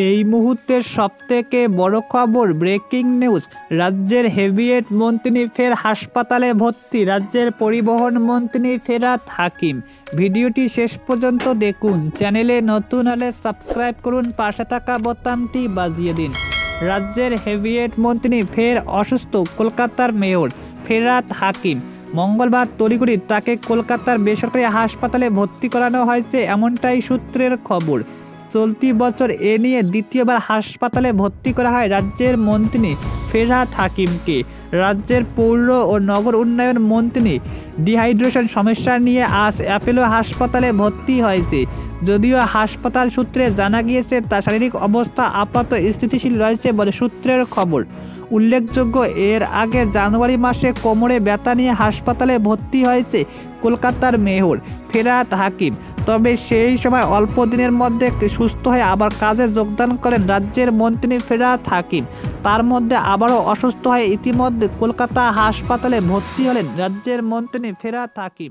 এই মুহূর্তের সবথেকে বড় খবর, ব্রেকিং নিউজ। রাজ্যের হেভিওয়েট মন্ত্রী ফের হাসপাতালে ভর্তি। রাজ্যের পরিবহন মন্ত্রী ফেরাত হাকিম। ভিডিওটি শেষ পর্যন্ত দেখুন। চ্যানেলে নতুন হলে সাবস্ক্রাইব করুন, পাশে থাকা বোতামটি বাজিয়ে দিন। রাজ্যের হেভিওয়েট মন্ত্রী ফের অসুস্থ। কলকাতার মেয়র ফেরাত হাকিম মঙ্গলবার তড়িঘড়ি তাকে কলকাতার বেসরকারি হাসপাতালে ভর্তি করানো হয়েছে, এমনটাই সূত্রের খবর। চলতি বছর এ নিয়ে দ্বিতীয়বার হাসপাতালে ভর্তি করা হয় রাজ্যের মন্ত্রী ফেরহাদ হাকিমকে। রাজ্যের পৌর ও নগর উন্নয়ন মন্ত্রী ডিহাইড্রেশন সমস্যা নিয়ে আজ অ্যাপোলো হাসপাতালে ভর্তি হয়েছে। যদিও হাসপাতাল সূত্রে জানা গিয়েছে তার শারীরিক অবস্থা আপাতত স্থিতিশীল রয়েছে বলে সূত্রের খবর। উল্লেখযোগ্য, এর আগে জানুয়ারি মাসে কোমরে ব্যথা নিয়ে হাসপাতালে ভর্তি হয়েছে কলকাতার মেয়র ফেরহাদ হাকিম। তবে সেই সময় অল্প দিনের মধ্যে সুস্থ হয়ে আবার কাজে যোগদান করেন রাজ্যের মন্ত্রী ফেরহাদ হাকিম। তার মধ্যে আবারও অসুস্থ হয়ে ইতিমধ্যে কলকাতা হাসপাতালে ভর্তি হলেন রাজ্যের মন্ত্রী ফেরহাদ হাকিম।